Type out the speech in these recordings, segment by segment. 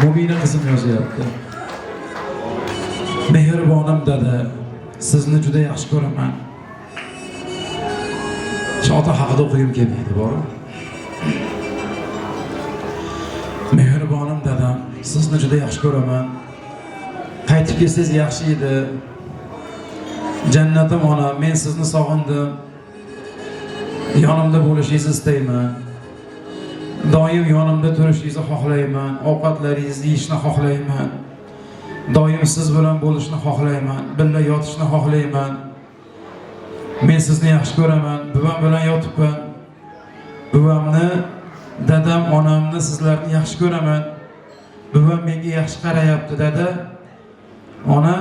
Mubina qizim yozyapti. Mehribonim dada, sizni juda yaxshi ko'raman. Shota haqida o'qigim kelmaydi, bor. Mehribonim dadam, sizni juda yaxshi ko'raman. Qaytib kelsangiz yaxshi edi. Jannatim onam, men sizni sog'indim. Yonimda bo'lishingizni istayman. Doim yonimda turishingizni xohlayman. Ovqatlaringizni yeyishni xohlayman. Doim siz bilan bo'lishni xohlayman. Birga yotishni xohlayman. Men sizni yaxshi ko'raman. Buvam bilan yotibman. Buvamni, dadam, onamni, sizlarni yaxshi ko'raman. Buvam menga yaxshi qarayapti, dada. Ona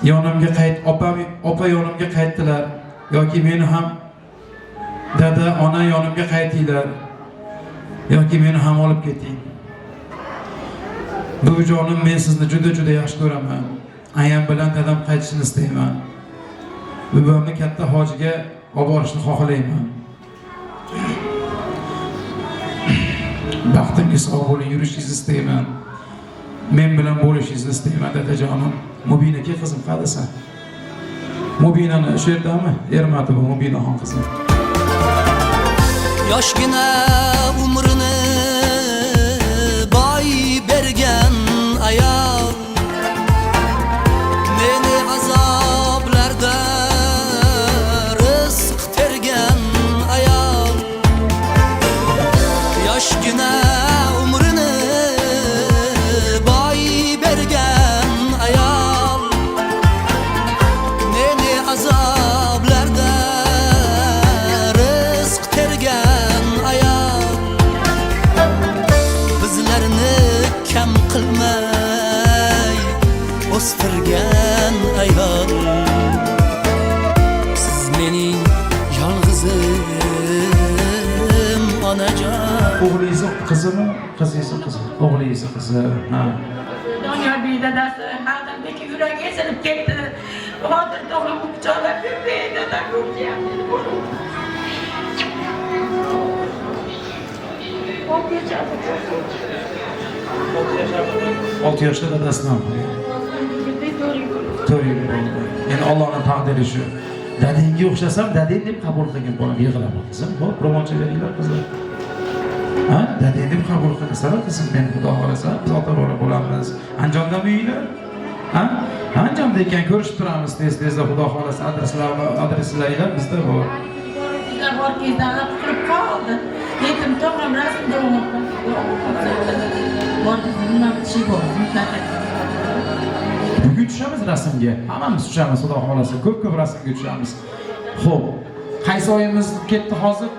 yonimga opa yonimga qaytdilar. Yoki meni ham dada, ona yonimga qaytinglar. Yoki meni ham olib keting. Buvijonim, men sizni juda yaxshi ko'raman. Ayam bilan dadam qaytishini istayman. Buvamni katta hojiga olib borishni xohlayman. Baxtingiz sog' bo'ling, yurishingizni istayman. Men bilan bo'lishingizni istayman, dadajonim. Mubinaki qizim qadasan. Mubinani shu yerdami? Ermati bu Mubinaxon qizim. Yoshgina umrini boy bergan ayol, meni azoblarda rizq tergan ayol. Yoshgina umrini boy bergan ayol, meni azoblarda rizq tergan ayol. Bizlarni kam qilmay o'stirgan ayol. Siz mening yolg'izim onajon. O'g'lingiz qizimi? Qizingiz qizi. O'g'lingiz qizi. Ha. Doniyor Bey dadasi xalqimdagi yuragi ezilib ketdi. Hozir to'g'ri quchoqlab yurdi, dadam yo'qyapti. 6 yoshda dadasidan qolgan. 4 yil bo'ldi. Endi Allohning taqdiri shu. Dadangga o'xshasam, dadang deb qabul qilgan bolam yig'lamoq qizim. Xo'p, ro'molcha beringlar qizlar. Ha, dadang deb qabul qilasizlar qizim, men xudo xolasa biz ota-bola bo'lamiz. Anjomdan uyinglar. Ha? Anjomda ekan ko'rishib turamiz tez-tezda xudo xolasa adreslaringlar bizda bor. Bor kezdan qilib qoldi. Yetim tog'am rasmda o'qib. Bor nima ishi bor? Bugun tushamiz rasmga. Hammamiz tushamiz xudo xolasa. Ko'p rasmga tushamiz. Xo'p, qaysi oyimiz ketdi hozir?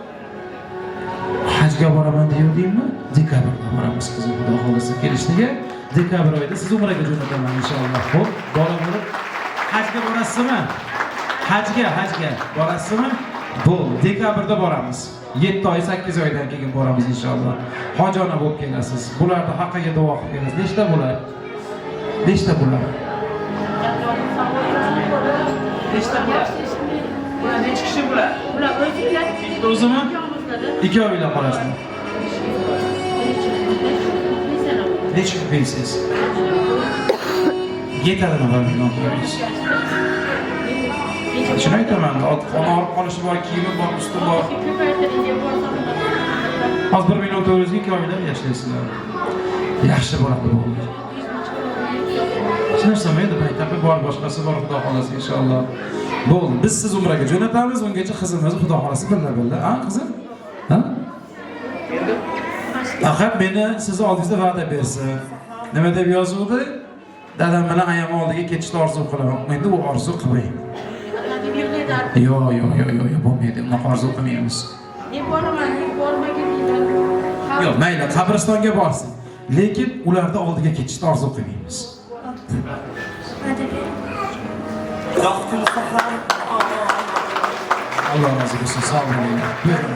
Hajga boraman deyildingmi? Dekabrda boramiz qizim xudo xolasa kelishdiga. Dekabr oyida siz umraga jo'nataman inshaalloh. Xo'p, bola bo'lib hajga borasizmi? Hajga borasizmi? Bu dekabrda boramiz. 7 oy 8 oydan keyin boramiz inshaalloh. Hojona bo'lib kelasiz. Bularni haqqiga duo qilib kelasiz. Nechta bular? Nechta bular? Bular necha kishi bular? Bular o'zinglar. Bitta o'zimi? 2 oylar qolasizmi? Necha pensiyangiz? Yetadimi baribir qo'yingiz? Shuni aytaman, xona olib qolishi bor, kiyimi bor, usti bor. Hozir 1 million 400 2 oylar yashaysizlar. Yaxshi bo'ladi bu. Hech narsa bo'lmaydi, maktabda bor, boshqasi bor, xudo xolasa inshaalloh. Bo'ldi. Biz siz umraga jo'natamiz, ungacha qizimiz xudo xolasa birga. Ha, qizim? Ha? Faqat meni sizni oldingizda va'da bersin. Nima deb yozuvdi? Dadam bilan ayam oldiga ketishni orzu qilaman. Endi u orzu qilmayman. Yo'q, bo'lmaydi. Unaqa orzu qilmaymiz. Yo'q, mayli, qabristonga borsin. Lekin ularda oldiga ketishni orzu qilmaymiz. Alloh razı olsun. Sağ olun. Buyurun.